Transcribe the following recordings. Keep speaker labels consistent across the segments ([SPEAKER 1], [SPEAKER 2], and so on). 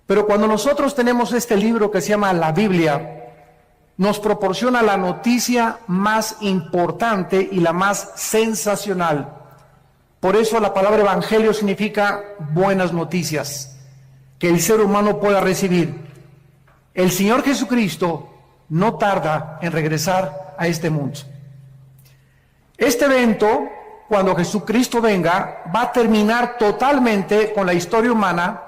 [SPEAKER 1] Pero cuando nosotros tenemos este libro que se llama la Biblia, nos proporciona la noticia más importante y la más sensacional. Por eso la palabra evangelio significa buenas noticias que el ser humano pueda recibir. El Señor Jesucristo no tarda en regresar a este mundo. Este evento, cuando Jesucristo venga, va a terminar totalmente con la historia humana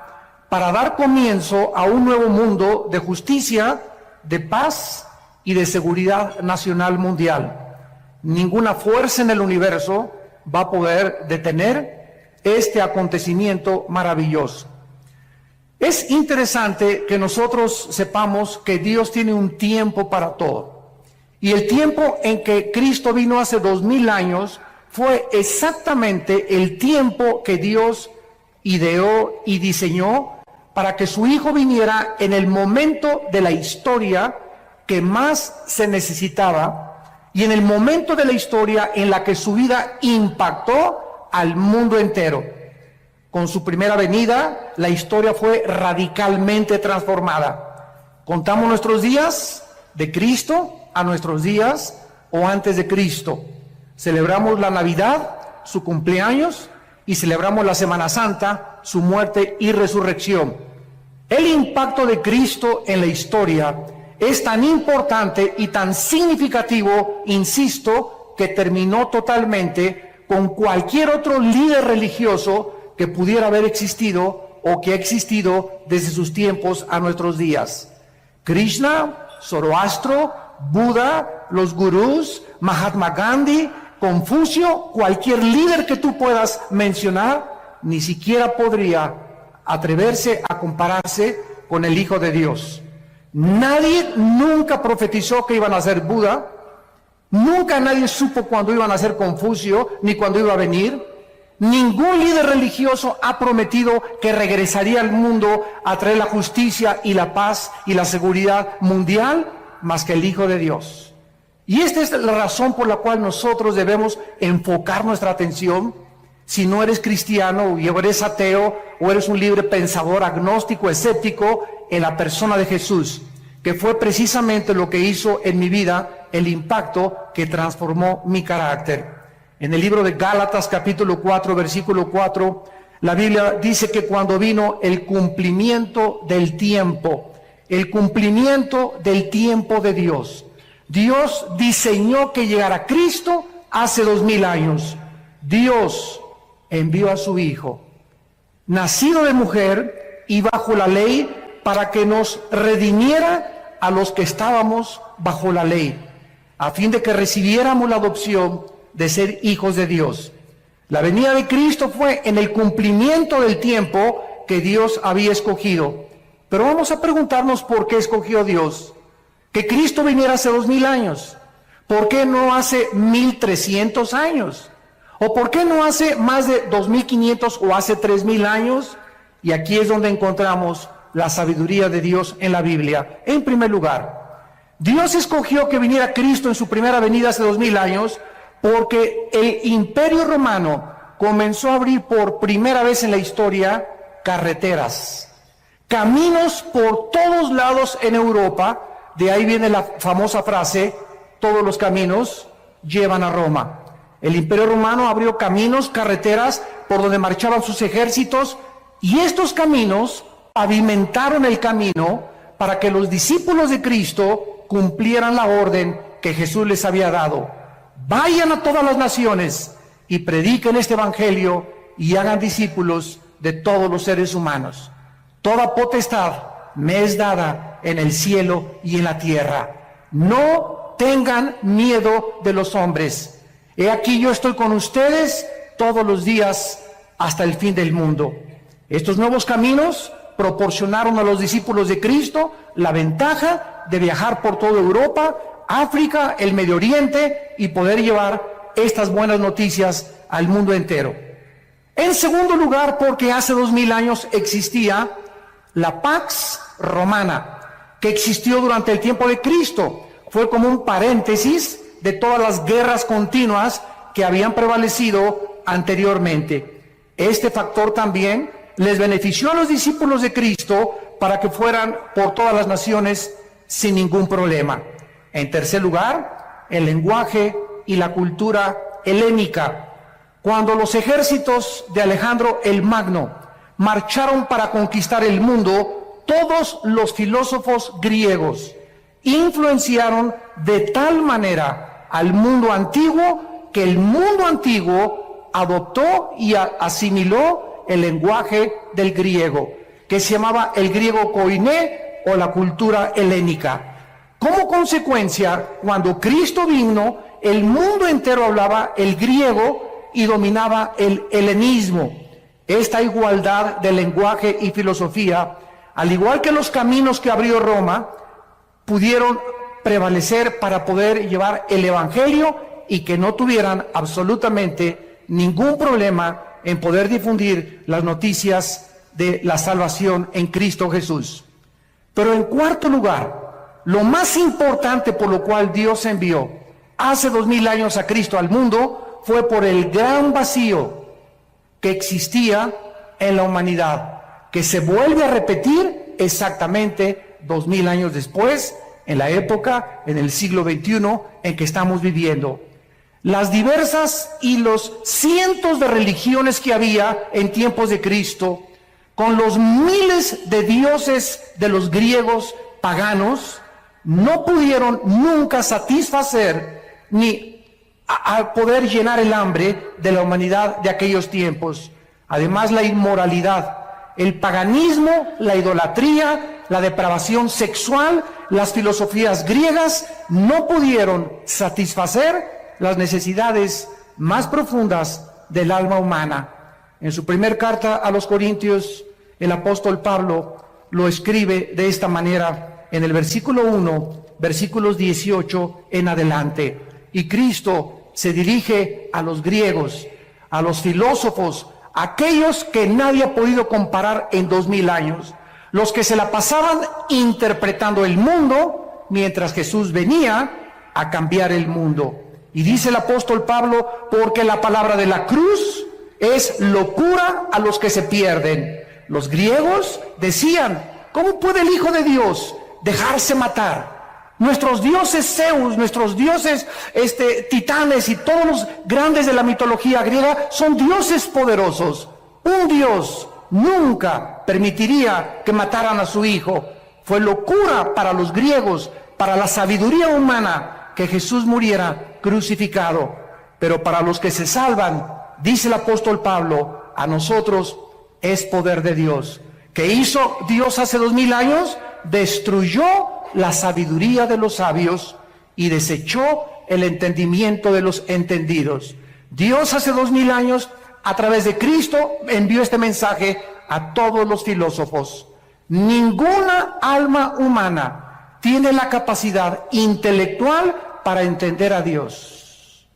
[SPEAKER 1] para dar comienzo a un nuevo mundo de justicia, de paz y de seguridad nacional mundial. Ninguna fuerza en el universo va a poder detener este acontecimiento maravilloso. Es interesante que nosotros sepamos que Dios tiene un tiempo para todo. Y el tiempo en que Cristo vino hace 2000 años fue exactamente el tiempo que Dios ideó y diseñó para que su Hijo viniera en el momento de la historia que más se necesitaba y en el momento de la historia en la que su vida impactó al mundo entero. Con su primera venida, la historia fue radicalmente transformada. Contamos nuestros días de Cristo a nuestros días o antes de Cristo. Celebramos la Navidad, su cumpleaños, y celebramos la Semana Santa, su muerte y resurrección. El impacto de Cristo en la historia es tan importante y tan significativo, insisto, que terminó totalmente con cualquier otro líder religioso que pudiera haber existido o que ha existido desde sus tiempos a nuestros días. Krishna, Zoroastro, Buda, los gurús, Mahatma Gandhi, Confucio, cualquier líder que tú puedas mencionar, ni siquiera podría atreverse a compararse con el Hijo de Dios. Nadie nunca profetizó que iban a ser Buda, nunca nadie supo cuándo iban a ser Confucio, ni cuándo iba a venir. Ningún líder religioso ha prometido que regresaría al mundo a traer la justicia y la paz y la seguridad mundial, más que el Hijo de Dios. Y esta es la razón por la cual nosotros debemos enfocar nuestra atención. Si no eres cristiano, o eres ateo, o eres un libre pensador, agnóstico, escéptico, en la persona de Jesús, que fue precisamente lo que hizo en mi vida, el impacto que transformó mi carácter. En el libro de Gálatas, capítulo 4, versículo 4, la Biblia dice que cuando vino el cumplimiento del tiempo de Dios, Dios diseñó que llegara Cristo hace 2000 años. Dios envió a su Hijo, nacido de mujer y bajo la ley, para que nos redimiera a los que estábamos bajo la ley, a fin de que recibiéramos la adopción de ser hijos de Dios. La venida de Cristo fue en el cumplimiento del tiempo que Dios había escogido. Pero vamos a preguntarnos por qué escogió Dios que Cristo viniera hace 2000 años. ¿Por qué no hace 1300 años? ¿O por qué no hace más de 2500 o hace 3000 años? Y aquí es donde encontramos la sabiduría de Dios en la Biblia. En primer lugar, Dios escogió que viniera Cristo en su primera venida hace 2000 años porque el Imperio Romano comenzó a abrir por primera vez en la historia carreteras, caminos por todos lados en Europa. De ahí viene la famosa frase, todos los caminos llevan a Roma. El Imperio Romano abrió caminos, carreteras por donde marchaban sus ejércitos, y estos caminos pavimentaron el camino para que los discípulos de Cristo cumplieran la orden que Jesús les había dado. Vayan a todas las naciones y prediquen este evangelio y hagan discípulos de todos los seres humanos. Toda potestad me es dada en el cielo y en la tierra. No tengan miedo de los hombres. He aquí yo estoy con ustedes todos los días hasta el fin del mundo. Estos nuevos caminos proporcionaron a los discípulos de Cristo la ventaja de viajar por toda Europa, África, el Medio Oriente y poder llevar estas buenas noticias al mundo entero. En segundo lugar, porque hace 2000 años existía la Pax Romana, que existió durante el tiempo de Cristo. Fue como un paréntesis de todas las guerras continuas que habían prevalecido anteriormente. Este factor también les benefició a los discípulos de Cristo para que fueran por todas las naciones sin ningún problema. En tercer lugar, el lenguaje y la cultura helénica. Cuando los ejércitos de Alejandro el Magno marcharon para conquistar el mundo, todos los filósofos griegos influenciaron de tal manera al mundo antiguo que el mundo antiguo adoptó y asimiló el lenguaje del griego, que se llamaba el griego koiné o la cultura helénica. Como consecuencia, cuando Cristo vino, el mundo entero hablaba el griego y dominaba el helenismo. Esta igualdad de lenguaje y filosofía, al igual que los caminos que abrió Roma, pudieron prevalecer para poder llevar el evangelio y que no tuvieran absolutamente ningún problema en poder difundir las noticias de la salvación en Cristo Jesús. Pero en cuarto lugar, lo más importante por lo cual Dios envió hace 2000 años a Cristo al mundo fue por el gran vacío que existía en la humanidad, que se vuelve a repetir exactamente 2000 años después, en la época, en el siglo XXI en que estamos viviendo. Las diversas y los cientos de religiones que había en tiempos de Cristo, con los miles de dioses de los griegos paganos, no pudieron nunca satisfacer ni a poder llenar el hambre de la humanidad de aquellos tiempos. Además, la inmoralidad, el paganismo, la idolatría, la depravación sexual, las filosofías griegas no pudieron satisfacer las necesidades más profundas del alma humana. En su primer carta a los Corintios, el apóstol Pablo lo escribe de esta manera en el versículo 1, versículos 18 en adelante. Y Cristo se dirige a los griegos, a los filósofos, aquellos que nadie ha podido comparar en 2000 años, los que se la pasaban interpretando el mundo, mientras Jesús venía a cambiar el mundo. Y dice el apóstol Pablo, porque la palabra de la cruz es locura a los que se pierden. Los griegos decían, ¿cómo puede el Hijo de Dios dejarse matar? Nuestros dioses Zeus, nuestros dioses titanes y todos los grandes de la mitología griega son dioses poderosos. Un Dios nunca permitiría que mataran a su Hijo. Fue locura para los griegos, para la sabiduría humana, que Jesús muriera crucificado. Pero para los que se salvan, dice el apóstol Pablo, a nosotros es poder de Dios. ¿Qué hizo Dios hace 2000 años? Destruyó la sabiduría de los sabios y desechó el entendimiento de los entendidos. Dios hace 2000 años, a través de Cristo, envió este mensaje a todos los filósofos. Ninguna alma humana tiene la capacidad intelectual para entender a Dios.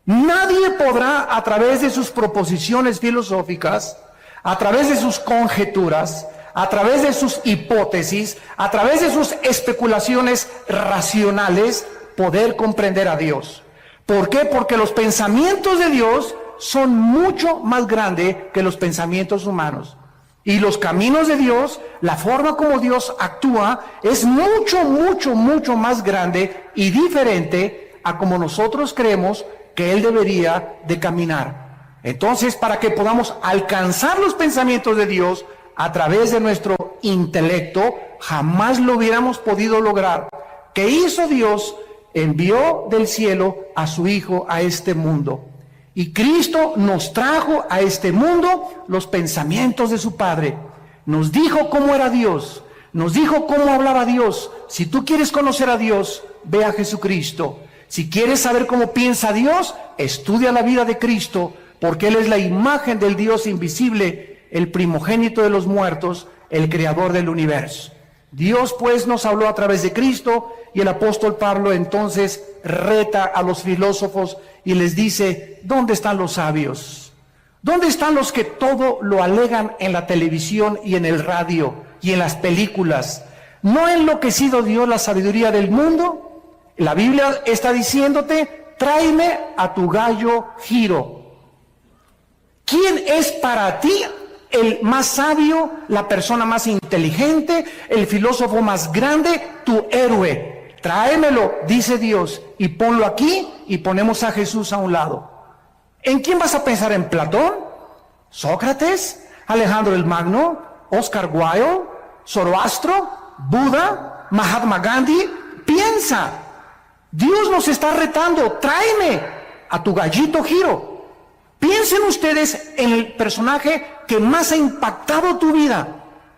[SPEAKER 1] Nadie podrá, a través de sus proposiciones filosóficas, a través de sus conjeturas, a través de sus hipótesis, a través de sus especulaciones racionales, poder comprender a Dios. ¿Por qué? Porque los pensamientos de Dios son mucho más grandes que los pensamientos humanos. Y los caminos de Dios, la forma como Dios actúa, es mucho, mucho, mucho más grande y diferente a como nosotros creemos que Él debería de caminar. Entonces, para que podamos alcanzar los pensamientos de Dios a través de nuestro intelecto, jamás lo hubiéramos podido lograr. ¿Qué hizo Dios? Envió del cielo a su Hijo a este mundo. Y Cristo nos trajo a este mundo los pensamientos de su Padre. Nos dijo cómo era Dios, nos dijo cómo hablaba Dios. Si tú quieres conocer a Dios, ve a Jesucristo. Si quieres saber cómo piensa Dios, estudia la vida de Cristo, porque Él es la imagen del Dios invisible, el primogénito de los muertos, el creador del universo. Dios pues nos habló a través de Cristo, y el apóstol Pablo entonces reta a los filósofos y les dice, ¿dónde están los sabios? ¿Dónde están los que todo lo alegan en la televisión y en el radio y en las películas? ¿No ha enloquecido Dios la sabiduría del mundo? La Biblia está diciéndote, tráeme a tu gallo Giro. ¿Quién es para ti el más sabio, la persona más inteligente, el filósofo más grande, tu héroe. Tráemelo, dice Dios, y ponlo aquí, y ponemos a Jesús a un lado. ¿En quién vas a pensar? ¿En Platón? ¿Sócrates? ¿Alejandro el Magno? ¿Oscar Wilde? ¿Zoroastro? ¿Buda? ¿Mahatma Gandhi? Piensa. Dios nos está retando. Tráeme a tu gallito Giro. Piensen ustedes en el personaje que más ha impactado tu vida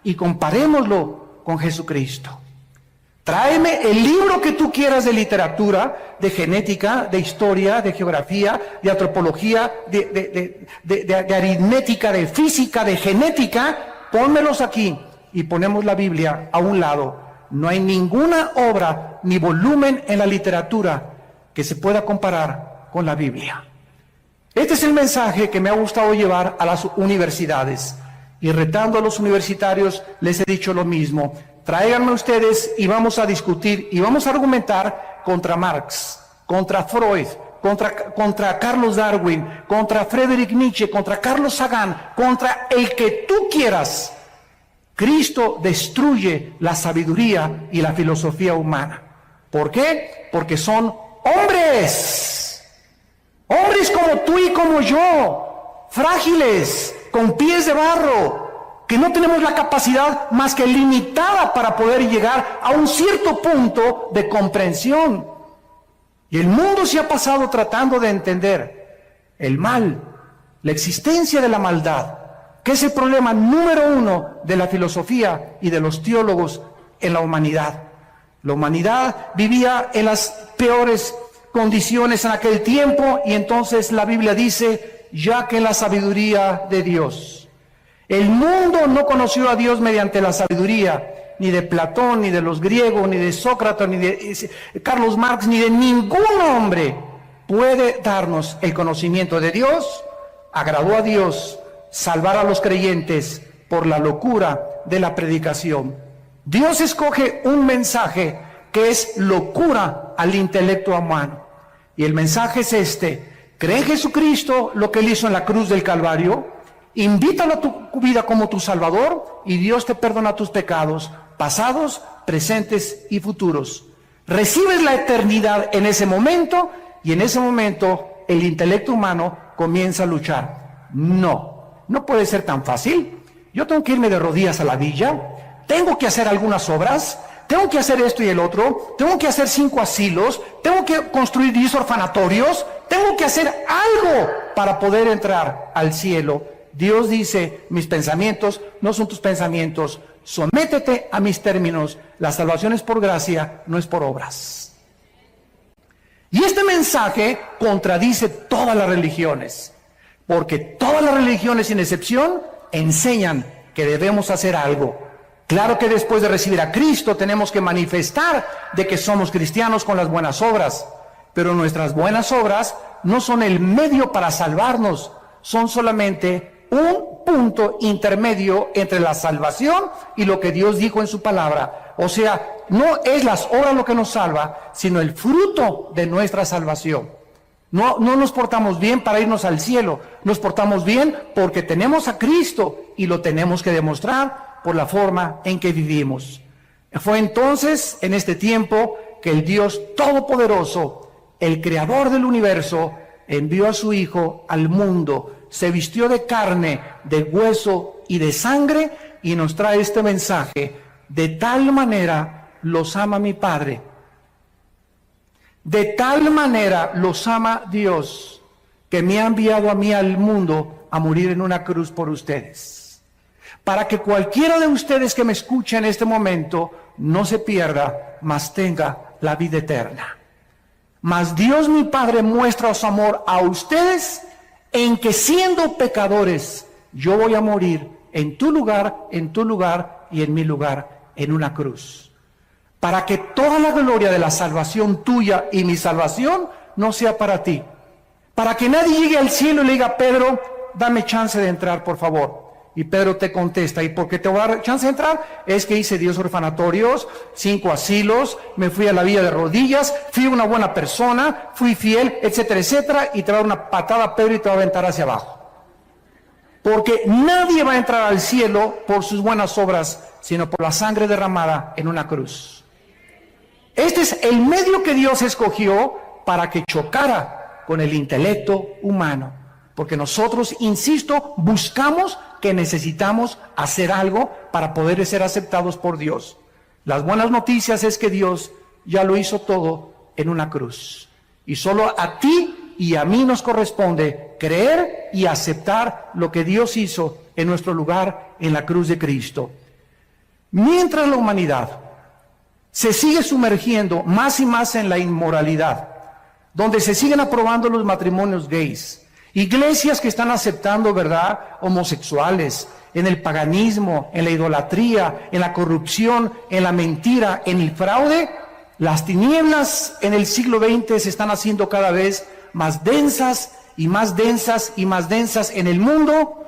[SPEAKER 1] y comparémoslo con Jesucristo. Tráeme el libro que tú quieras de literatura, de genética, de historia, de geografía, de antropología, de aritmética, de física, de genética. Pónmelos aquí y ponemos la Biblia a un lado. No hay ninguna obra ni volumen en la literatura que se pueda comparar con la Biblia. Este es el mensaje que me ha gustado llevar a las universidades. Y retando a los universitarios, les he dicho lo mismo. Tráiganme ustedes y vamos a discutir y vamos a argumentar contra Marx, contra Freud, contra Carlos Darwin, contra Friedrich Nietzsche, contra Carlos Sagan, contra el que tú quieras. Cristo destruye la sabiduría y la filosofía humana. ¿Por qué? Porque son hombres. Hombres como tú y como yo, frágiles, con pies de barro, que no tenemos la capacidad más que limitada para poder llegar a un cierto punto de comprensión. Y el mundo se ha pasado tratando de entender el mal, la existencia de la maldad, que es el problema número uno de la filosofía y de los teólogos en la humanidad. La humanidad vivía en las peores condiciones en aquel tiempo y entonces la Biblia dice, ya que la sabiduría de Dios. El mundo no conoció a Dios mediante la sabiduría, ni de Platón, ni de los griegos, ni de Sócrates, ni de Carlos Marx, ni de ningún hombre puede darnos el conocimiento de Dios. Agradó a Dios salvar a los creyentes por la locura de la predicación. Dios escoge un mensaje que es locura al intelecto humano. Y el mensaje es este: cree en Jesucristo, lo que Él hizo en la cruz del Calvario, invítalo a tu vida como tu Salvador y Dios te perdona tus pecados, pasados, presentes y futuros. Recibes la eternidad en ese momento y en ese momento el intelecto humano comienza a luchar. No puede ser tan fácil. Yo tengo que irme de rodillas a la villa, tengo que hacer algunas obras, tengo que hacer esto y el otro, tengo que hacer 5 asilos, tengo que construir 10 orfanatorios, tengo que hacer algo para poder entrar al cielo. Dios dice, mis pensamientos no son tus pensamientos, sométete a mis términos, la salvación es por gracia, no es por obras. Y este mensaje contradice todas las religiones, porque todas las religiones sin excepción enseñan que debemos hacer algo. Claro que después de recibir a Cristo tenemos que manifestar de que somos cristianos con las buenas obras, pero nuestras buenas obras no son el medio para salvarnos, son solamente un punto intermedio entre la salvación y lo que Dios dijo en su palabra. O sea, no es las obras lo que nos salva, sino el fruto de nuestra salvación. No nos portamos bien para irnos al cielo, nos portamos bien porque tenemos a Cristo y lo tenemos que demostrar por la forma en que vivimos. Fue entonces, en este tiempo, que el Dios Todopoderoso, el Creador del universo, envió a su Hijo al mundo, se vistió de carne, de hueso y de sangre y nos trae este mensaje: de tal manera los ama mi Padre, de tal manera los ama Dios, que me ha enviado a mí al mundo a morir en una cruz por ustedes, para que cualquiera de ustedes que me escucha en este momento no se pierda, mas tenga la vida eterna. Mas Dios mi Padre muestra su amor a ustedes en que, siendo pecadores, yo voy a morir en tu lugar y en mi lugar, en una cruz, para que toda la gloria de la salvación tuya y mi salvación no sea para ti, para que nadie llegue al cielo y le diga: Pedro, dame chance de entrar, por favor. Y Pedro te contesta: ¿y por qué te voy a dar chance de entrar? Es que hice 10 orfanatorios, 5 asilos, me fui a la villa de rodillas, fui una buena persona, fui fiel, etcétera, etcétera, y te va a dar una patada Pedro y te va a aventar hacia abajo. porque nadie va a entrar al cielo por sus buenas obras, sino por la sangre derramada en una cruz. Este es el medio que Dios escogió para que chocara con el intelecto humano, porque nosotros, insisto, buscamos que necesitamos hacer algo para poder ser aceptados por Dios. Las buenas noticias es que Dios ya lo hizo todo en una cruz, y solo a ti y a mí nos corresponde creer y aceptar lo que Dios hizo en nuestro lugar en la cruz de Cristo. Mientras la humanidad se sigue sumergiendo más y más en la inmoralidad, donde se siguen aprobando los matrimonios gays, iglesias que están aceptando, ¿verdad?, homosexuales, en el paganismo, en la idolatría, en la corrupción, en la mentira, en el fraude, las tinieblas en el siglo XX se están haciendo cada vez más densas y más densas y más densas en el mundo,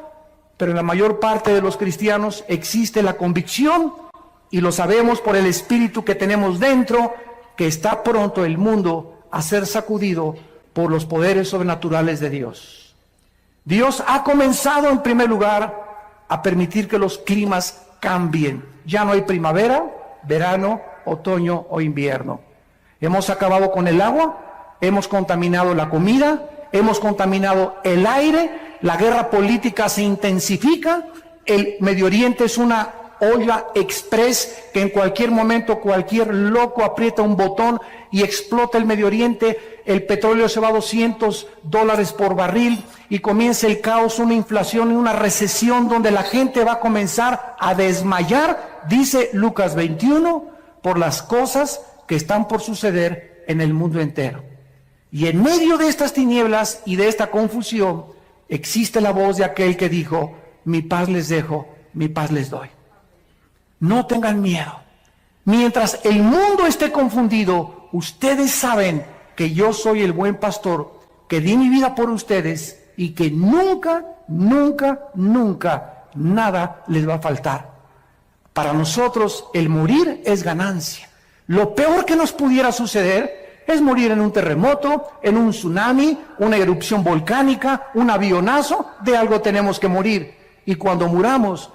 [SPEAKER 1] pero en la mayor parte de los cristianos existe la convicción, y lo sabemos por el espíritu que tenemos dentro, que está pronto el mundo a ser sacudido por los poderes sobrenaturales de Dios. Dios ha comenzado en primer lugar a permitir que los climas cambien. Ya no hay primavera, verano, otoño o invierno. Hemos acabado con el agua, hemos contaminado la comida, hemos contaminado el aire, la guerra política se intensifica, el Medio Oriente es una olla express que en cualquier momento cualquier loco aprieta un botón y explota el Medio Oriente, el petróleo se va a $200 por barril y comienza el caos, una inflación y una recesión donde la gente va a comenzar a desmayar, dice Lucas 21, por las cosas que están por suceder en el mundo entero. Y en medio de estas tinieblas y de esta confusión existe la voz de aquel que dijo: mi paz les dejo, mi paz les doy. No tengan miedo. Mientras el mundo esté confundido, ustedes saben que yo soy el buen pastor, que di mi vida por ustedes y que nunca, nunca, nunca nada les va a faltar. Para nosotros el morir es ganancia. Lo peor que nos pudiera suceder es morir en un terremoto, en un tsunami, una erupción volcánica, un avionazo. De algo tenemos que morir. Y cuando muramos,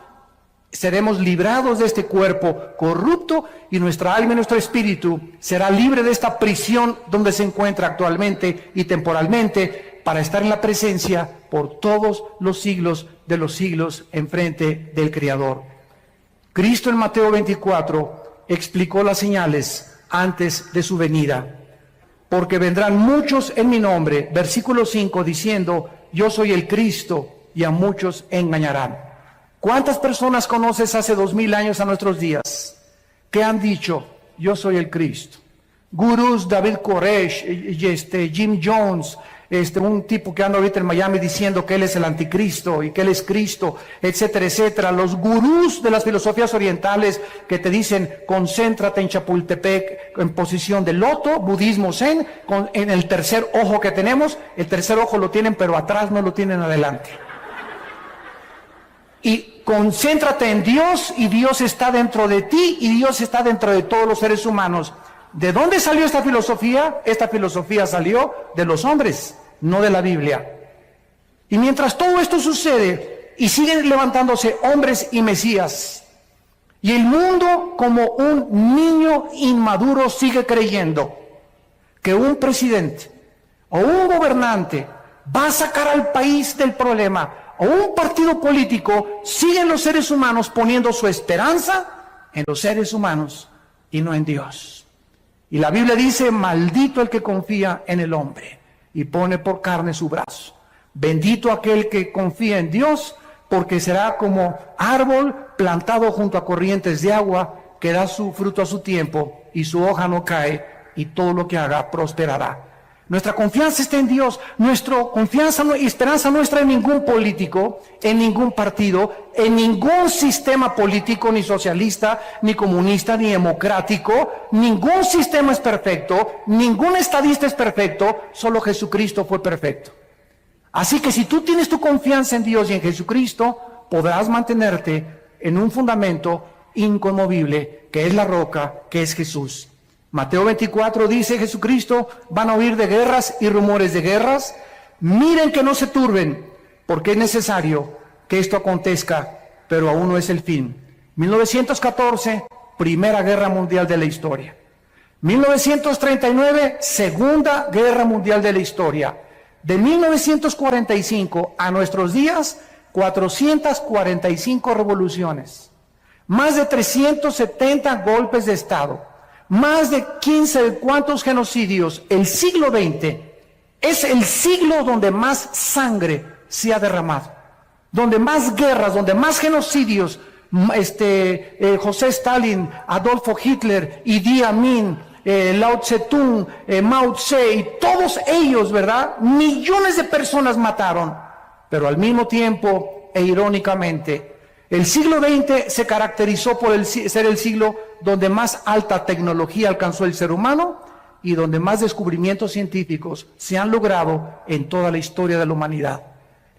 [SPEAKER 1] seremos librados de este cuerpo corrupto y nuestra alma y nuestro espíritu será libre de esta prisión donde se encuentra actualmente y temporalmente, para estar en la presencia por todos los siglos de los siglos en frente del Creador. Cristo en Mateo 24 explicó las señales antes de su venida. Porque vendrán muchos en mi nombre, versículo 5, diciendo: yo soy el Cristo, y a muchos engañarán. ¿Cuántas personas conoces hace 2000 años a nuestros días que han dicho: yo soy el Cristo? Gurús, David Koresh, Jim Jones, un tipo que anda ahorita en Miami diciendo que él es el anticristo y que él es Cristo, etcétera, etcétera. Los gurús de las filosofías orientales que te dicen: concéntrate en Chapultepec en posición de loto, budismo zen, en el tercer ojo que tenemos. El tercer ojo lo tienen, pero atrás no lo tienen adelante. Y concéntrate en Dios, y Dios está dentro de ti, y Dios está dentro de todos los seres humanos. ¿De dónde salió esta filosofía? Esta filosofía salió de los hombres, no de la Biblia. Y mientras todo esto sucede, y siguen levantándose hombres y mesías, y el mundo como un niño inmaduro sigue creyendo que un presidente o un gobernante va a sacar al país del problema, o un partido político, siguen los seres humanos poniendo su esperanza en los seres humanos y no en Dios. Y la Biblia dice: maldito el que confía en el hombre y pone por carne su brazo. Bendito aquel que confía en Dios, porque será como árbol plantado junto a corrientes de agua, que da su fruto a su tiempo y su hoja no cae, y todo lo que haga prosperará. Nuestra confianza está en Dios. Nuestra confianza y esperanza no está en ningún político, en ningún partido, en ningún sistema político, ni socialista, ni comunista, ni democrático. Ningún sistema es perfecto, ningún estadista es perfecto, solo Jesucristo fue perfecto. Así que si tú tienes tu confianza en Dios y en Jesucristo, podrás mantenerte en un fundamento inconmovible, que es la roca, que es Jesús. Mateo 24 dice Jesucristo: van a oír de guerras y rumores de guerras. Miren que no se turben, porque es necesario que esto acontezca, pero aún no es el fin. 1914, Primera Guerra Mundial de la historia. 1939, Segunda Guerra Mundial de la historia. De 1945 a nuestros días, 445 revoluciones, más de 370 golpes de Estado, más de 15 de cuantos genocidios. El siglo XX es el siglo donde más sangre se ha derramado, donde más guerras, donde más genocidios. José Stalin, Adolfo Hitler, Idi Amin, Lao Tse-tung, Mao Tse, y todos ellos, ¿verdad? Millones de personas mataron, pero al mismo tiempo, e irónicamente, el siglo XX se caracterizó por ser el siglo donde más alta tecnología alcanzó el ser humano y donde más descubrimientos científicos se han logrado en toda la historia de la humanidad.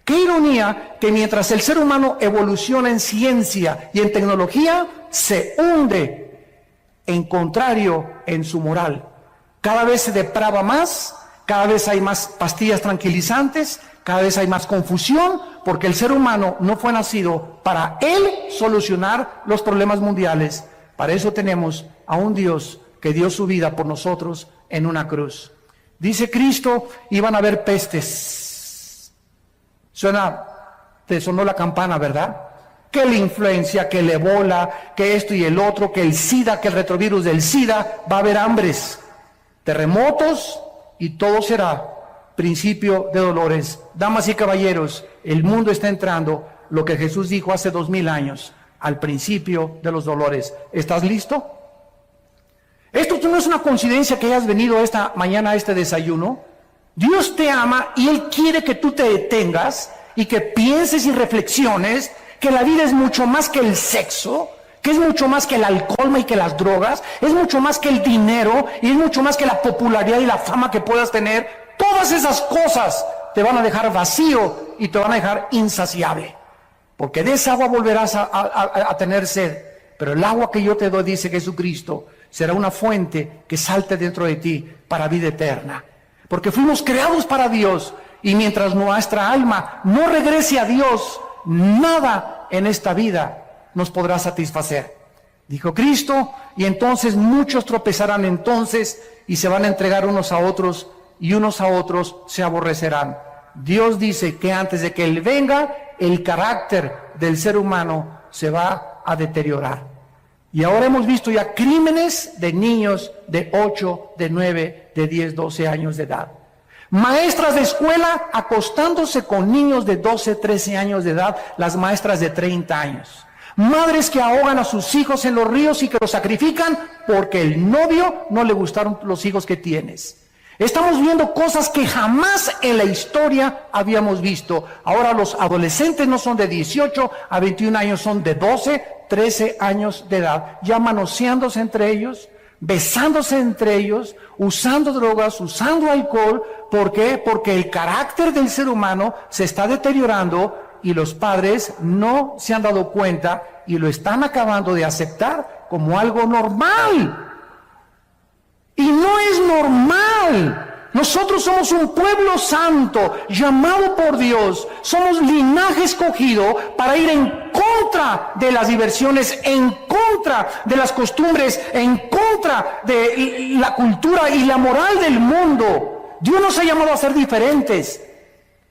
[SPEAKER 1] Qué ironía que mientras el ser humano evoluciona en ciencia y en tecnología, se hunde en contrario en su moral. Cada vez se deprava más, cada vez hay más pastillas tranquilizantes, cada vez hay más confusión, porque el ser humano no fue nacido para él solucionar los problemas mundiales. Para eso tenemos a un Dios que dio su vida por nosotros en una cruz. Dice Cristo, iban a haber pestes. Te sonó la campana, ¿verdad? Que la influencia, que el ébola, que esto y el otro, que el SIDA, que el retrovirus del SIDA, va a haber hambres, terremotos y todo será principio de dolores. Damas y caballeros, el mundo está entrando, lo que Jesús dijo hace 2000 años, al principio de los dolores. ¿Estás listo? Esto no es una coincidencia que hayas venido esta mañana a este desayuno. Dios te ama y Él quiere que tú te detengas y que pienses y reflexiones que la vida es mucho más que el sexo, que es mucho más que el alcohol y que las drogas, es mucho más que el dinero y es mucho más que la popularidad y la fama que puedas tener. Todas esas cosas te van a dejar vacío y te van a dejar insaciable, porque de esa agua volverás a tener sed, pero el agua que yo te doy, dice Jesucristo, será una fuente que salte dentro de ti para vida eterna. Porque fuimos creados para Dios, y mientras nuestra alma no regrese a Dios, nada en esta vida nos podrá satisfacer. Dijo Cristo, y entonces muchos tropezarán entonces y se van a entregar unos a otros y unos a otros se aborrecerán. Dios dice que antes de que Él venga, el carácter del ser humano se va a deteriorar. Y ahora hemos visto ya crímenes de niños de 8, de 9, de 10, 12 años de edad. Maestras de escuela acostándose con niños de 12, 13 años de edad, las maestras de 30 años. Madres que ahogan a sus hijos en los ríos y que los sacrifican porque el novio no le gustaron los hijos que tienes. Estamos viendo cosas que jamás en la historia habíamos visto. Ahora los adolescentes no son de 18 a 21 años, son de 12, 13 años de edad, ya manoseándose entre ellos, besándose entre ellos, usando drogas, usando alcohol. ¿Por qué? Porque el carácter del ser humano se está deteriorando y los padres no se han dado cuenta y lo están acabando de aceptar como algo normal. Y no es normal. Nosotros somos un pueblo santo, llamado por Dios. Somos linaje escogido para ir en contra de las diversiones, en contra de las costumbres, en contra de la cultura y la moral del mundo. Dios nos ha llamado a ser diferentes.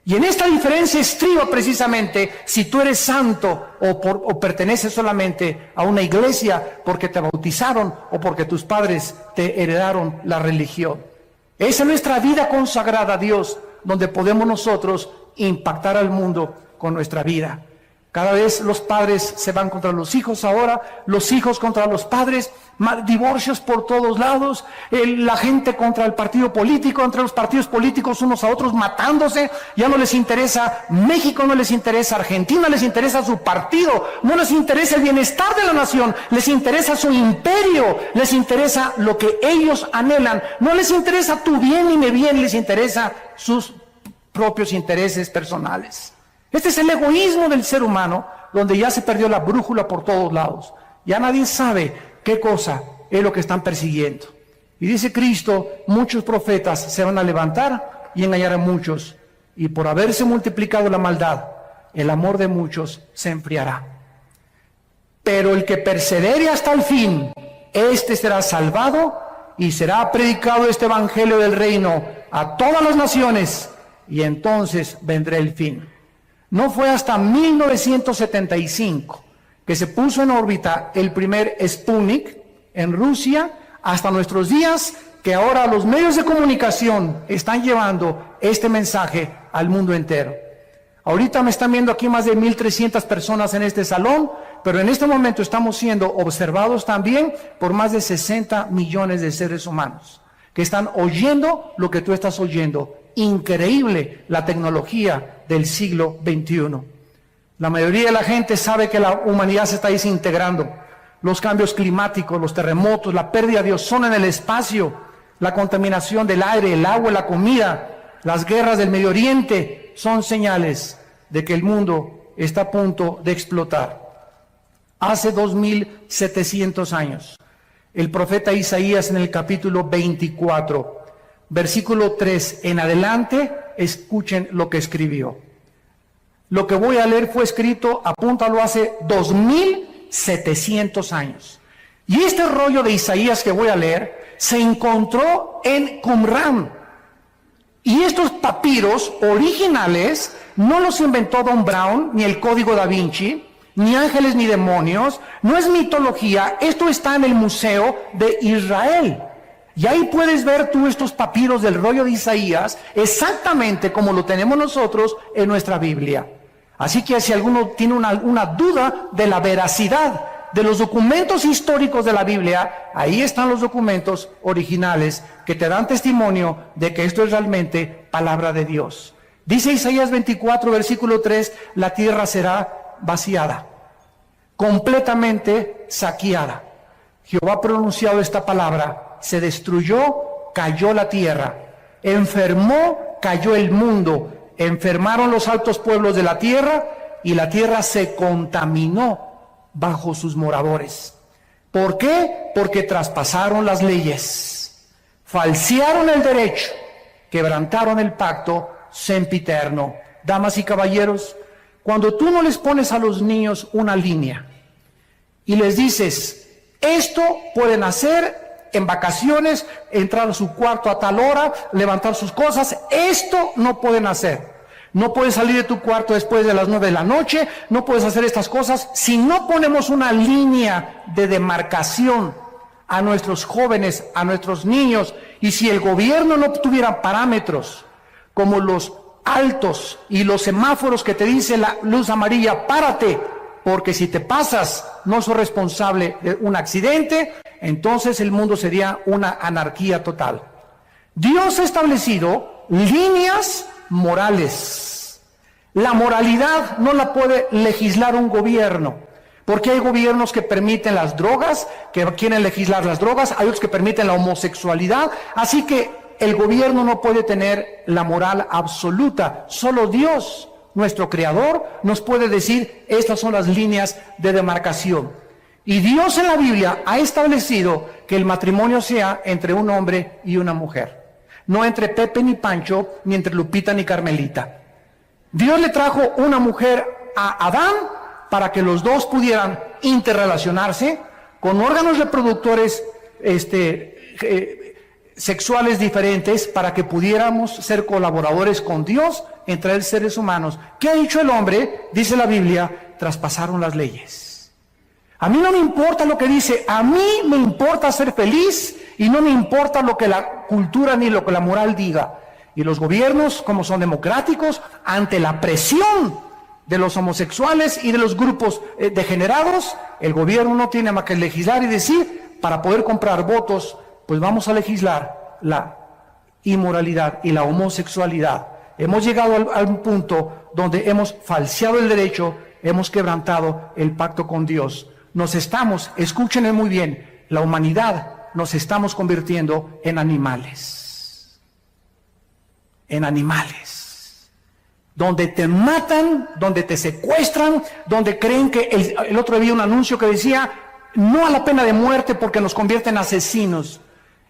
[SPEAKER 1] Y en esta diferencia estriba precisamente si tú eres santo o perteneces solamente a una iglesia porque te bautizaron o porque tus padres te heredaron la religión. Esa es nuestra vida consagrada a Dios, donde podemos nosotros impactar al mundo con nuestra vida. Cada vez los padres se van contra los hijos ahora, los hijos contra los padres, divorcios por todos lados, la gente contra el partido político, entre los partidos políticos unos a otros matándose. Ya no les interesa México, no les interesa Argentina, les interesa su partido, no les interesa el bienestar de la nación, les interesa su imperio, les interesa lo que ellos anhelan, no les interesa tu bien ni mi bien, les interesa sus propios intereses personales. Este es el egoísmo del ser humano, donde ya se perdió la brújula por todos lados. Ya nadie sabe qué cosa es lo que están persiguiendo. Y dice Cristo, muchos profetas se van a levantar y engañar a muchos. Y por haberse multiplicado la maldad, el amor de muchos se enfriará. Pero el que persevere hasta el fin, este será salvado, y será predicado este evangelio del reino a todas las naciones, y entonces vendrá el fin. No fue hasta 1975 que se puso en órbita el primer Sputnik en Rusia, hasta nuestros días, que ahora los medios de comunicación están llevando este mensaje al mundo entero. Ahorita me están viendo aquí más de 1,300 personas en este salón, pero en este momento estamos siendo observados también por más de 60 millones de seres humanos que están oyendo lo que tú estás oyendo. Increíble la tecnología del siglo XXI. La mayoría de la gente sabe que la humanidad se está desintegrando. Los cambios climáticos, los terremotos, la pérdida de ozono en el espacio, la contaminación del aire, el agua, la comida, las guerras del Medio Oriente son señales de que el mundo está a punto de explotar. Hace 2700 años, el profeta Isaías en el capítulo 24, versículo 3 en adelante, escuchen lo que escribió. Lo que voy a leer fue escrito, apúntalo, hace 2700 años. Y este rollo de Isaías que voy a leer se encontró en Qumran. Y estos papiros originales no los inventó Don Brown, ni el Código Da Vinci, ni ángeles ni demonios, no es mitología, esto está en el Museo de Israel. Y ahí puedes ver tú estos papiros del rollo de Isaías, exactamente como lo tenemos nosotros en nuestra Biblia. Así que si alguno tiene una duda de la veracidad de los documentos históricos de la Biblia, ahí están los documentos originales que te dan testimonio de que esto es realmente palabra de Dios. Dice Isaías 24, versículo 3, la tierra será vaciada, completamente saqueada. Jehová ha pronunciado esta palabra, se destruyó, cayó la tierra, enfermó, cayó el mundo, enfermaron los altos pueblos de la tierra, y la tierra se contaminó bajo sus moradores. ¿Por qué? Porque traspasaron las leyes, falsearon el derecho, quebrantaron el pacto sempiterno. Damas y caballeros, cuando tú no les pones a los niños una línea y les dices, esto pueden hacer en vacaciones, entrar a su cuarto a tal hora, levantar sus cosas, esto no pueden hacer. No puedes salir de tu cuarto después de las 9 de la noche, no puedes hacer estas cosas. Si no ponemos una línea de demarcación a nuestros jóvenes, a nuestros niños, y si el gobierno no tuviera parámetros como los altos y los semáforos que te dice la luz amarilla, párate, porque si te pasas no sos responsable de un accidente, entonces el mundo sería una anarquía total. Dios ha establecido líneas morales. La moralidad no la puede legislar un gobierno, porque hay gobiernos que permiten las drogas, que quieren legislar las drogas, hay otros que permiten la homosexualidad, así que el gobierno no puede tener la moral absoluta. Solo Dios, nuestro Creador, nos puede decir, estas son las líneas de demarcación. Y Dios en la Biblia ha establecido que el matrimonio sea entre un hombre y una mujer. No entre Pepe ni Pancho, ni entre Lupita ni Carmelita. Dios le trajo una mujer a Adán para que los dos pudieran interrelacionarse con órganos reproductores sexuales diferentes, para que pudiéramos ser colaboradores con Dios entre los seres humanos. ¿Qué ha dicho el hombre? Dice la Biblia, traspasaron las leyes. A mí no me importa lo que dice, a mí me importa ser feliz y no me importa lo que la cultura ni lo que la moral diga. Y los gobiernos, como son democráticos, ante la presión de los homosexuales y de los grupos degenerados, el gobierno no tiene más que legislar y decir, para poder comprar votos, pues vamos a legislar la inmoralidad y la homosexualidad. Hemos llegado a un punto donde hemos falseado el derecho, hemos quebrantado el pacto con Dios. Nos estamos, escúchenme muy bien, la humanidad nos estamos convirtiendo en animales. En animales. Donde te matan, donde te secuestran, donde creen que el otro día un anuncio que decía, no a la pena de muerte porque nos convierte en asesinos.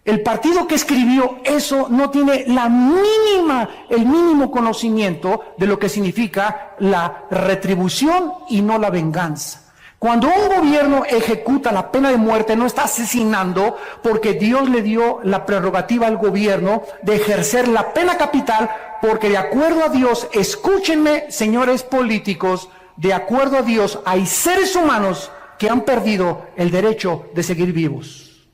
[SPEAKER 1] El partido que escribió eso no tiene el mínimo conocimiento de lo que significa la retribución y no la venganza. Cuando un gobierno ejecuta la pena de muerte, no está asesinando, porque Dios le dio la prerrogativa al gobierno de ejercer la pena capital, porque de acuerdo a Dios, escúchenme, señores políticos, de acuerdo a Dios hay seres humanos que han perdido el derecho de seguir vivos,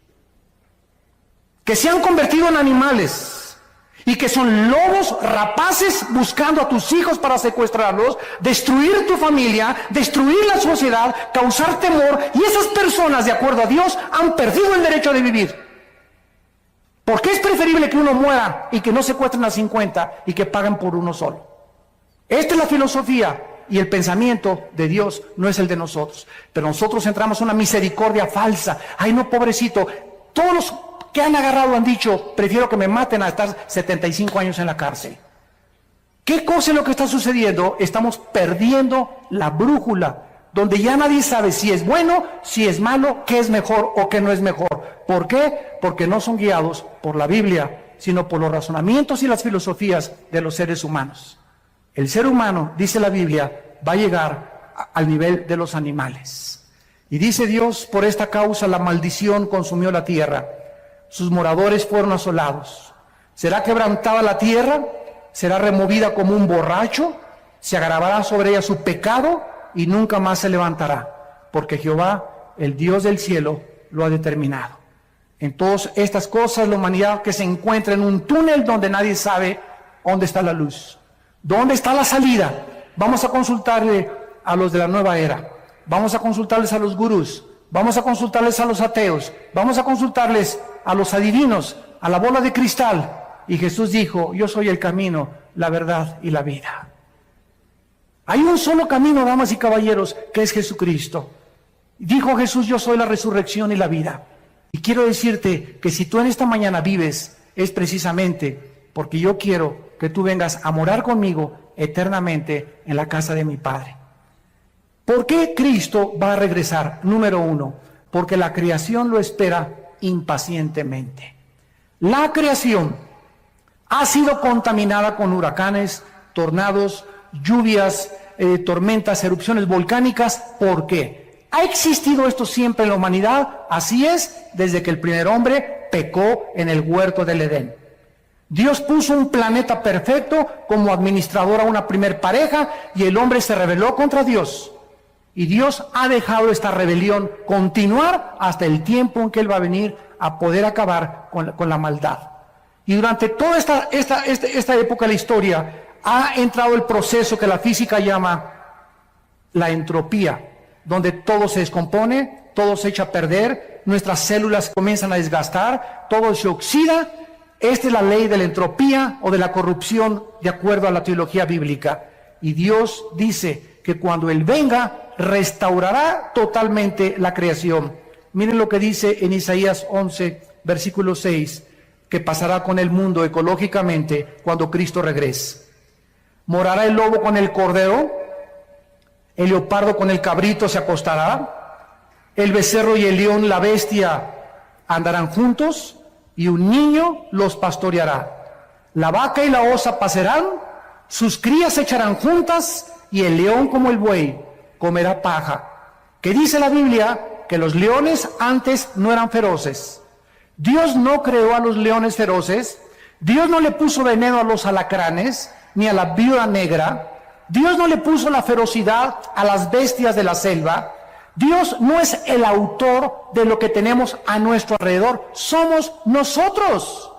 [SPEAKER 1] que se han convertido en animales y que son lobos rapaces buscando a tus hijos para secuestrarlos, destruir tu familia, destruir la sociedad, causar temor, y esas personas, de acuerdo a Dios, han perdido el derecho de vivir. Porque es preferible que uno muera y que no secuestren a 50 y que paguen por uno solo. Esta es la filosofía y el pensamiento de Dios, no es el de nosotros. Pero nosotros entramos en una misericordia falsa. Ay, no, pobrecito. Todos los que han agarrado han dicho, prefiero que me maten a estar 75 años en la cárcel. ¿Qué cosa es lo que está sucediendo? Estamos perdiendo la brújula, donde ya nadie sabe si es bueno, si es malo, qué es mejor o qué no es mejor. ¿Por qué? Porque no son guiados por la Biblia, sino por los razonamientos y las filosofías de los seres humanos. El ser humano, dice la Biblia, va a llegar al nivel de los animales. Y dice Dios, por esta causa la maldición consumió la tierra. Sus moradores fueron asolados. ¿Será quebrantada la tierra? ¿Será removida como un borracho? ¿Se agravará sobre ella su pecado? Y nunca más se levantará, porque Jehová, el Dios del cielo, lo ha determinado. En todas estas cosas, la humanidad que se encuentra en un túnel donde nadie sabe dónde está la luz, dónde está la salida. Vamos a consultarle a los de la nueva era, vamos a consultarles a los gurús, vamos a consultarles a los ateos, vamos a consultarles a los adivinos, a la bola de cristal. Y Jesús dijo, yo soy el camino, la verdad y la vida. Hay un solo camino, damas y caballeros, que es Jesucristo. Dijo Jesús, yo soy la resurrección y la vida. Y quiero decirte que si tú en esta mañana vives, es precisamente porque yo quiero que tú vengas a morar conmigo eternamente en la casa de mi Padre. ¿Por qué Cristo va a regresar? Número uno, porque la creación lo espera impacientemente. La creación ha sido contaminada con huracanes, tornados, lluvias, tormentas, erupciones volcánicas. ¿Por qué? ¿Ha existido esto siempre en la humanidad? Así es, desde que el primer hombre pecó en el huerto del Edén. Dios puso un planeta perfecto como administrador a una primer pareja y el hombre se rebeló contra Dios. Y Dios ha dejado esta rebelión continuar hasta el tiempo en que Él va a venir a poder acabar con la maldad. Y durante toda esta época de la historia ha entrado el proceso que la física llama la entropía, donde todo se descompone, todo se echa a perder, nuestras células comienzan a desgastar, todo se oxida. Esta es la ley de la entropía o de la corrupción de acuerdo a la teología bíblica. Y Dios dice que cuando Él venga, restaurará totalmente la creación. Miren lo que dice en Isaías 11, versículo 6, que pasará con el mundo ecológicamente cuando Cristo regrese. Morará el lobo con el cordero, el leopardo con el cabrito se acostará, el becerro y el león, la bestia, andarán juntos, y un niño los pastoreará. La vaca y la osa pasarán, sus crías se echarán juntas, y el león como el buey comerá paja. ¿Qué dice la Biblia? Que los leones antes no eran feroces. Dios no creó a los leones feroces, Dios no le puso veneno a los alacranes, ni a la viuda negra, Dios no le puso la ferocidad a las bestias de la selva. Dios no es el autor de lo que tenemos a nuestro alrededor, somos nosotros.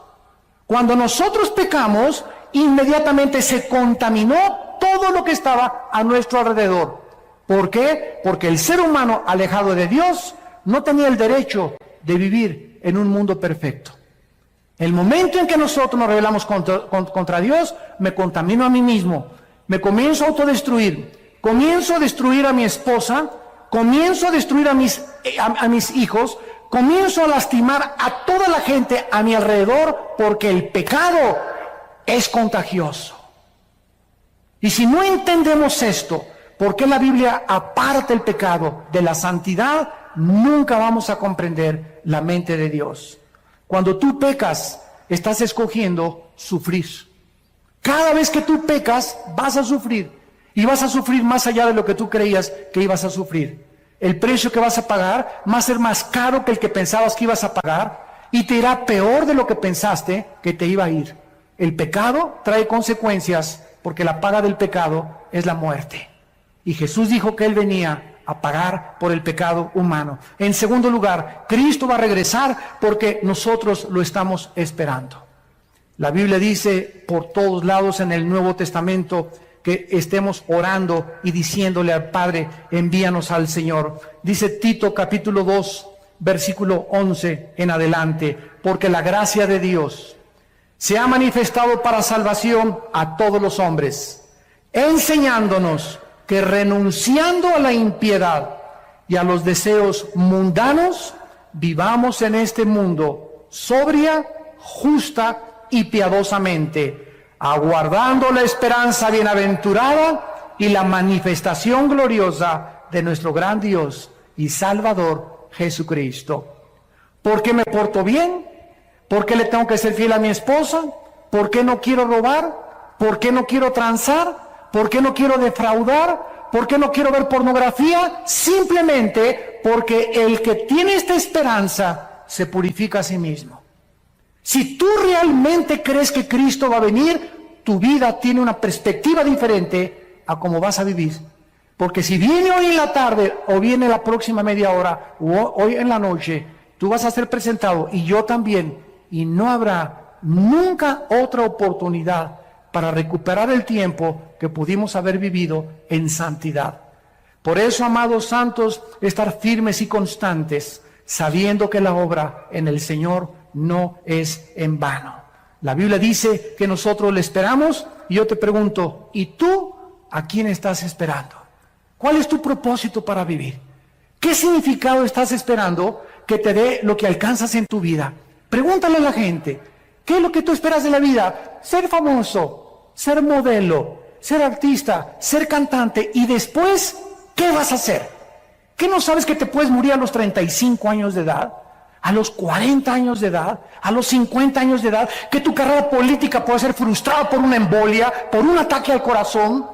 [SPEAKER 1] Cuando nosotros pecamos, inmediatamente se contaminó todo lo que estaba a nuestro alrededor. ¿Por qué? Porque el ser humano alejado de Dios no tenía el derecho de vivir en un mundo perfecto. El momento en que nosotros nos rebelamos contra Dios, me contamino a mí mismo, me comienzo a autodestruir, comienzo a destruir a mi esposa, comienzo a destruir a mis hijos, comienzo a lastimar a toda la gente a mi alrededor, porque el pecado es contagioso. Y si no entendemos esto, ¿por qué la Biblia aparta el pecado de la santidad? Nunca vamos a comprender la mente de Dios. Cuando tú pecas, estás escogiendo sufrir. Cada vez que tú pecas, vas a sufrir. Y vas a sufrir más allá de lo que tú creías que ibas a sufrir. El precio que vas a pagar va a ser más caro que el que pensabas que ibas a pagar. Y te irá peor de lo que pensaste que te iba a ir. El pecado trae consecuencias porque la paga del pecado es la muerte. Y Jesús dijo que Él venía a pagar por el pecado humano. En segundo lugar, Cristo va a regresar porque nosotros lo estamos esperando. La Biblia dice por todos lados en el Nuevo Testamento que estemos orando y diciéndole al Padre, envíanos al Señor. Dice Tito capítulo 2, versículo 11 en adelante, porque la gracia de Dios se ha manifestado para salvación a todos los hombres, enseñándonos que renunciando a la impiedad y a los deseos mundanos, vivamos en este mundo sobria, justa y piadosamente, aguardando la esperanza bienaventurada y la manifestación gloriosa de nuestro gran Dios y Salvador Jesucristo. ¿Por qué me porto bien? ¿Por qué le tengo que ser fiel a mi esposa? ¿Por qué no quiero robar? ¿Por qué no quiero transar? ¿Por qué no quiero defraudar? ¿Por qué no quiero ver pornografía? Simplemente porque el que tiene esta esperanza se purifica a sí mismo. Si tú realmente crees que Cristo va a venir, tu vida tiene una perspectiva diferente a cómo vas a vivir. Porque si viene hoy en la tarde o viene la próxima media hora o hoy en la noche, tú vas a ser presentado y yo también. Y no habrá nunca otra oportunidad para recuperar el tiempo que pudimos haber vivido en santidad. Por eso, amados santos, estar firmes y constantes, sabiendo que la obra en el Señor no es en vano. La Biblia dice que nosotros le esperamos y yo te pregunto, ¿y tú a quién estás esperando? ¿Cuál es tu propósito para vivir? ¿Qué significado estás esperando que te dé lo que alcanzas en tu vida? Pregúntale a la gente, ¿qué es lo que tú esperas de la vida? Ser famoso, ser modelo, ser artista, ser cantante y después, ¿qué vas a hacer? ¿Qué no sabes que te puedes morir a los 35 años de edad? A los 40 años de edad, a los 50 años de edad, que tu carrera política puede ser frustrada por una embolia, por un ataque al corazón,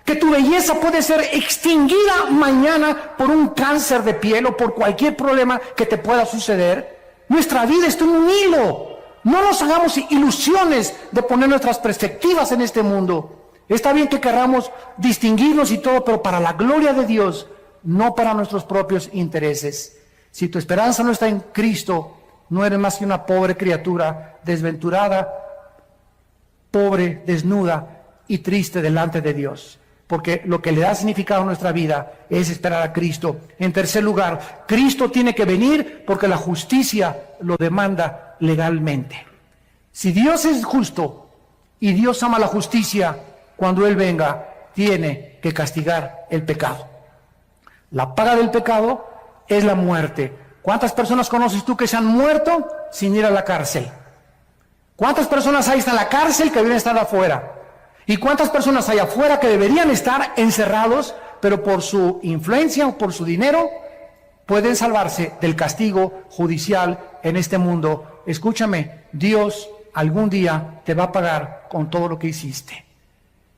[SPEAKER 1] que tu belleza puede ser extinguida mañana por un cáncer de piel o por cualquier problema que te pueda suceder. Nuestra vida está en un hilo. No nos hagamos ilusiones de poner nuestras perspectivas en este mundo. Está bien que queramos distinguirnos y todo, pero para la gloria de Dios, no para nuestros propios intereses. Si tu esperanza no está en Cristo, no eres más que una pobre criatura, desventurada, pobre, desnuda y triste delante de Dios. Porque lo que le da significado a nuestra vida es esperar a Cristo. En tercer lugar, Cristo tiene que venir porque la justicia lo demanda legalmente. Si Dios es justo y Dios ama la justicia, cuando Él venga, tiene que castigar el pecado. La paga del pecado es la muerte. ¿Cuántas personas conoces tú que se han muerto sin ir a la cárcel? ¿Cuántas personas hay en la cárcel que deben estar afuera? ¿Y cuántas personas hay afuera que deberían estar encerrados, pero por su influencia o por su dinero pueden salvarse del castigo judicial en este mundo? Escúchame, Dios algún día te va a pagar con todo lo que hiciste.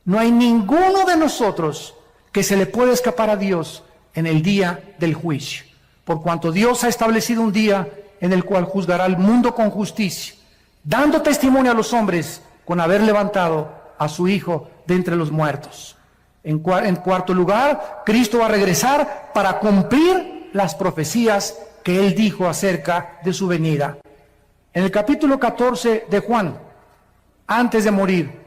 [SPEAKER 1] No hay ninguno de nosotros que se le pueda escapar a Dios en el día del juicio, por cuanto Dios ha establecido un día en el cual juzgará al mundo con justicia, dando testimonio a los hombres con haber levantado a su Hijo de entre los muertos. En cuarto lugar, Cristo va a regresar para cumplir las profecías que Él dijo acerca de su venida. En el capítulo 14 de Juan, antes de morir,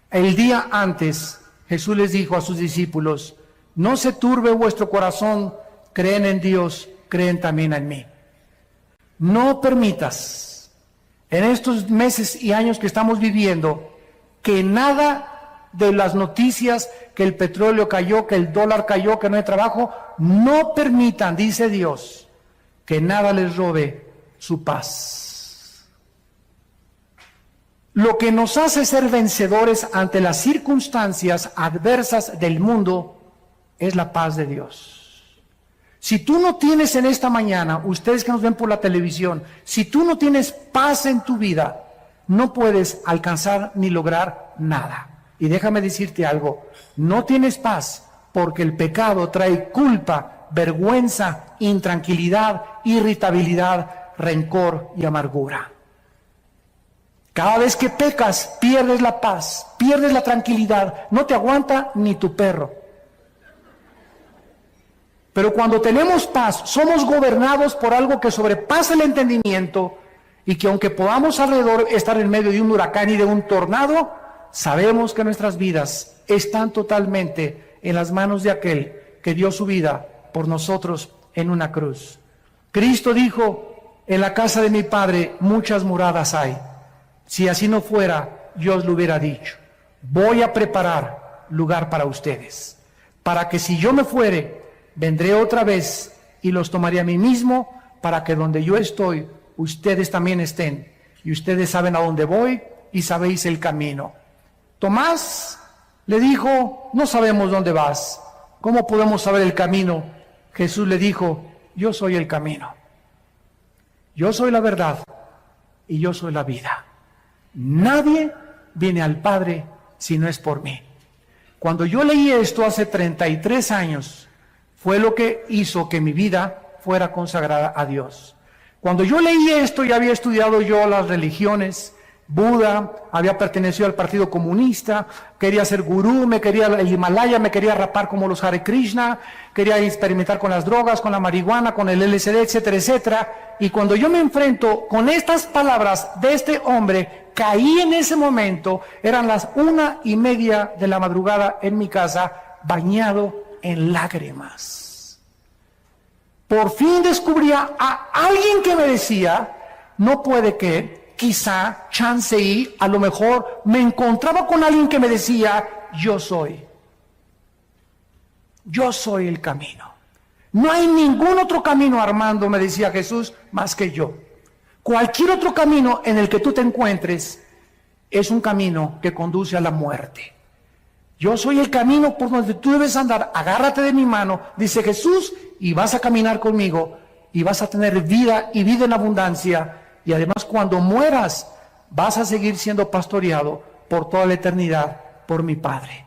[SPEAKER 1] el día antes, Jesús les dijo a sus discípulos, no se turbe vuestro corazón, creen en Dios, creen también en mí. No permitas en estos meses y años que estamos viviendo que nada de las noticias, que el petróleo cayó, que el dólar cayó, que no hay trabajo, no permitan, dice Dios, que nada les robe su paz. Lo que nos hace ser vencedores ante las circunstancias adversas del mundo es la paz de Dios. Si tú no tienes en esta mañana, ustedes que nos ven por la televisión, si tú no tienes paz en tu vida, no puedes alcanzar ni lograr nada. Y déjame decirte algo, no tienes paz porque el pecado trae culpa, vergüenza, intranquilidad, irritabilidad, rencor y amargura. Cada vez que pecas, pierdes la paz, pierdes la tranquilidad, no te aguanta ni tu perro. Pero cuando tenemos paz, somos gobernados por algo que sobrepasa el entendimiento y que aunque podamos alrededor estar en medio de un huracán y de un tornado, sabemos que nuestras vidas están totalmente en las manos de aquel que dio su vida por nosotros en una cruz. Cristo dijo, en la casa de mi Padre muchas moradas hay. Si así no fuera, yo os lo hubiera dicho. Voy a preparar lugar para ustedes, para que si yo me fuere, vendré otra vez y los tomaré a mí mismo, para que donde yo estoy, ustedes también estén. Y ustedes saben a dónde voy y sabéis el camino. Tomás le dijo, no sabemos dónde vas. ¿Cómo podemos saber el camino? Jesús le dijo, yo soy el camino. Yo soy la verdad y yo soy la vida. Nadie viene al Padre si no es por mí. Cuando yo leí esto hace 33 años, fue lo que hizo que mi vida fuera consagrada a Dios. Cuando yo leí esto, ya había estudiado yo las religiones, Buda, había pertenecido al Partido Comunista, quería ser gurú, me quería el Himalaya, me quería rapar como los Hare Krishna, quería experimentar con las drogas, con la marihuana, con el LSD, etcétera, etcétera. Y cuando yo me enfrento con estas palabras de este hombre, caí en ese momento, eran las 1:30 de la madrugada en mi casa, bañado en lágrimas. Por fin descubría a alguien que me decía, no puede que, quizá, chance y, a lo mejor, me encontraba con alguien que me decía, yo soy el camino. No hay ningún otro camino, Armando, me decía Jesús, más que yo. Cualquier otro camino en el que tú te encuentres es un camino que conduce a la muerte. Yo soy el camino por donde tú debes andar, agárrate de mi mano, dice Jesús, y vas a caminar conmigo, y vas a tener vida y vida en abundancia, y además cuando mueras, vas a seguir siendo pastoreado por toda la eternidad por mi Padre.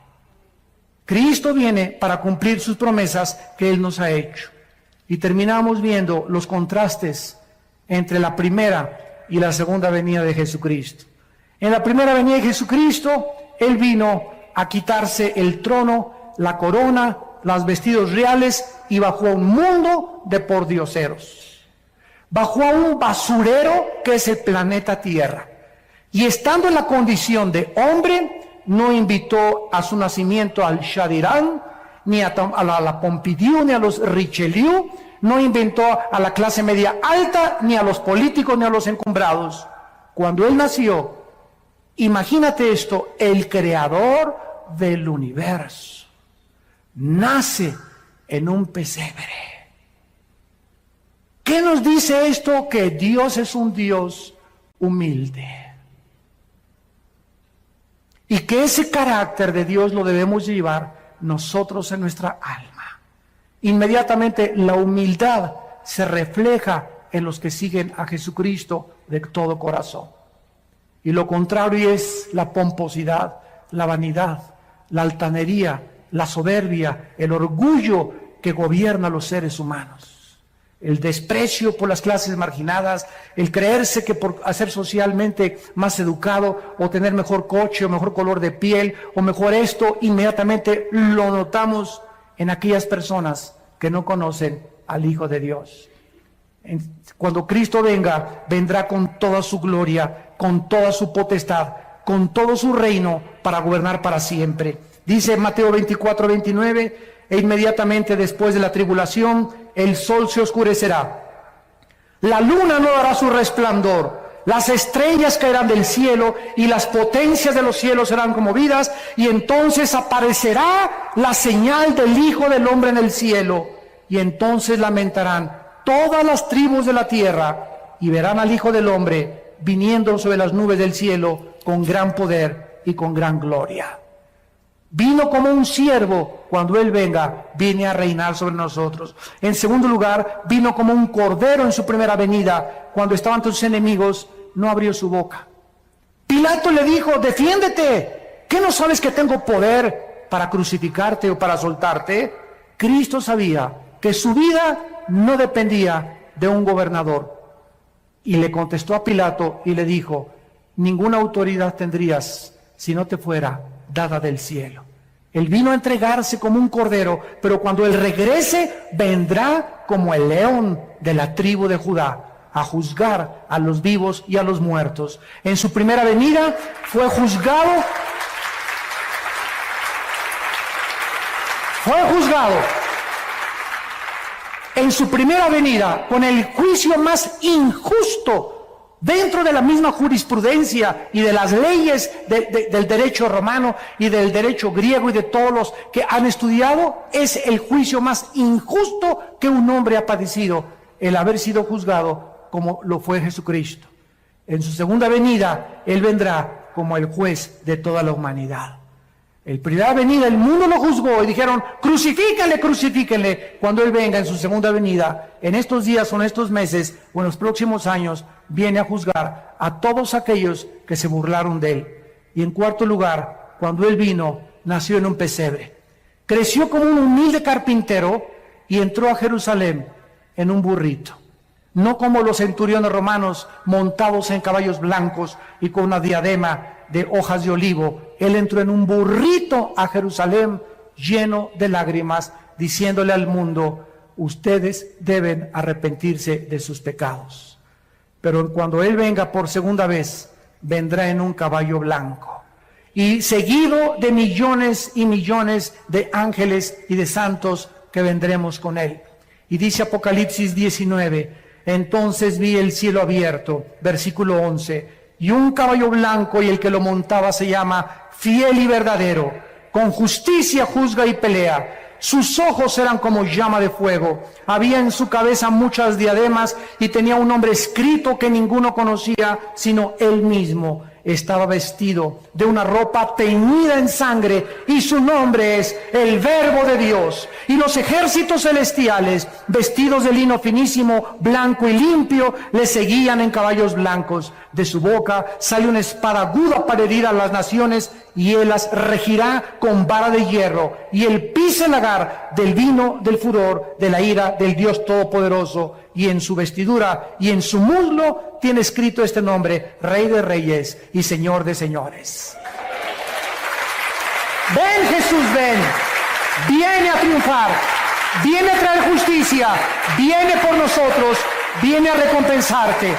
[SPEAKER 1] Cristo viene para cumplir sus promesas que Él nos ha hecho. Y terminamos viendo los contrastes entre la primera y la segunda venida de Jesucristo. En la primera venida de Jesucristo, Él vino a quitarse el trono, la corona, los vestidos reales y bajó a un mundo de pordioseros. Bajó a un basurero que es el planeta Tierra. Y estando en la condición de hombre, no invitó a su nacimiento al Chadirán, ni a la Pompidou, ni a los Richelieu, no inventó a la clase media alta, ni a los políticos, ni a los encumbrados. Cuando Él nació, imagínate esto, el creador del universo nace en un pesebre. ¿Qué nos dice esto? Que Dios es un Dios humilde. Y que ese carácter de Dios lo debemos llevar nosotros en nuestra alma. Inmediatamente la humildad se refleja en los que siguen a Jesucristo de todo corazón. Y lo contrario es la pomposidad, la vanidad, la altanería, la soberbia, el orgullo que gobierna a los seres humanos. El desprecio por las clases marginadas, el creerse que por ser socialmente más educado o tener mejor coche o mejor color de piel o mejor esto, inmediatamente lo notamos en aquellas personas que no conocen al Hijo de Dios. Cuando Cristo venga, vendrá con toda su gloria, con toda su potestad, con todo su reino para gobernar para siempre. Dice Mateo 24:29, e inmediatamente después de la tribulación, el sol se oscurecerá, la luna no dará su resplandor, las estrellas caerán del cielo y las potencias de los cielos serán conmovidas, y entonces aparecerá la señal del Hijo del Hombre en el cielo, y entonces lamentarán todas las tribus de la tierra y verán al Hijo del Hombre viniendo sobre las nubes del cielo con gran poder y con gran gloria. Vino como un siervo. Cuando Él venga, viene a reinar sobre nosotros. En segundo lugar, vino como un cordero en su primera venida. Cuando estaban tus enemigos, no abrió su boca. Pilato le dijo: defiéndete. ¿Qué no sabes que tengo poder para crucificarte o para soltarte? Cristo sabía que su vida no dependía de un gobernador. Y le contestó a Pilato y le dijo: ninguna autoridad tendrías si no te fuera dada del cielo. Él vino a entregarse como un cordero, pero cuando Él regrese, vendrá como el león de la tribu de Judá, a juzgar a los vivos y a los muertos. En su primera venida fue juzgado. En su primera venida con el juicio más injusto dentro de la misma jurisprudencia y de las leyes del derecho romano y del derecho griego y de todos los que han estudiado. Es el juicio más injusto que un hombre ha padecido, el haber sido juzgado como lo fue Jesucristo. En su segunda venida, Él vendrá como el juez de toda la humanidad. En primera venida el mundo lo juzgó y dijeron: crucifíquenle, crucifíquenle. Cuando Él venga en su segunda venida, en estos días o en estos meses o en los próximos años, viene a juzgar a todos aquellos que se burlaron de Él. Y en cuarto lugar, cuando Él vino, nació en un pesebre. Creció como un humilde carpintero y entró a Jerusalén en un burrito. No como los centuriones romanos montados en caballos blancos y con una diadema de hojas de olivo. Él entró en un burrito a Jerusalén lleno de lágrimas, diciéndole al mundo: ustedes deben arrepentirse de sus pecados. Pero cuando Él venga por segunda vez, vendrá en un caballo blanco y seguido de millones y millones de ángeles y de santos que vendremos con Él. Y dice Apocalipsis 19: entonces vi el cielo abierto, versículo 11, y un caballo blanco, y el que lo montaba se llama Fiel y Verdadero, con justicia juzga y pelea. Sus ojos eran como llama de fuego, había en su cabeza muchas diademas, y tenía un nombre escrito que ninguno conocía sino Él mismo. Estaba vestido de una ropa teñida en sangre, y su nombre es el Verbo de Dios. Y los ejércitos celestiales, vestidos de lino finísimo, blanco y limpio, le seguían en caballos blancos. De su boca sale una espada aguda para herir a las naciones, y Él las regirá con vara de hierro. Y Él pisa el lagar del vino del furor de la ira del Dios Todopoderoso. Y en su vestidura y en su muslo tiene escrito este nombre: Rey de Reyes y Señor de Señores. Ven, Jesús, ven. Viene a triunfar, viene a traer justicia, viene por nosotros, viene a recompensarte.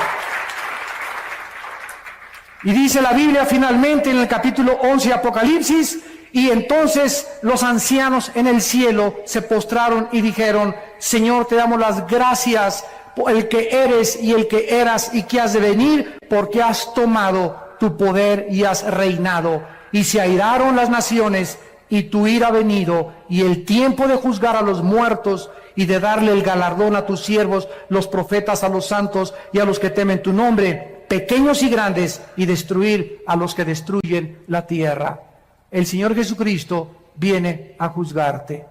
[SPEAKER 1] Y dice la Biblia finalmente en el capítulo 11 de Apocalipsis: y entonces los ancianos en el cielo se postraron y dijeron: Señor, te damos las gracias por el que eres y el que eras y que has de venir, porque has tomado tu poder y has reinado. Y se airaron las naciones, y tu ira ha venido, y el tiempo de juzgar a los muertos y de darle el galardón a tus siervos, los profetas, a los santos y a los que temen tu nombre, pequeños y grandes, y destruir a los que destruyen la tierra. El Señor Jesucristo viene a juzgarte.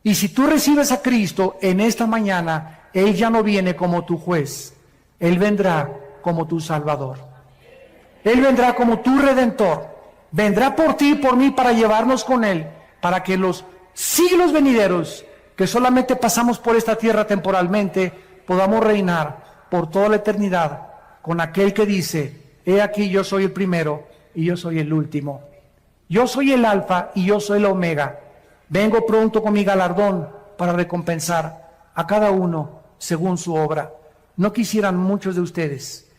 [SPEAKER 1] Y si tú recibes a Cristo en esta mañana, Él ya no viene como tu juez, Él vendrá como tu Salvador. Él vendrá como tu Redentor. Vendrá por ti y por mí para llevarnos con Él, para que los siglos venideros, que solamente pasamos por esta tierra temporalmente, podamos reinar por toda la eternidad con aquel que dice: he aquí, yo soy el primero y yo soy el último. Yo soy el alfa y yo soy el omega. Vengo pronto con mi galardón para recompensar a cada uno según su obra. ¿No quisieran muchos de ustedes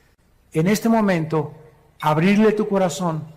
[SPEAKER 1] en este momento abrirle tu corazón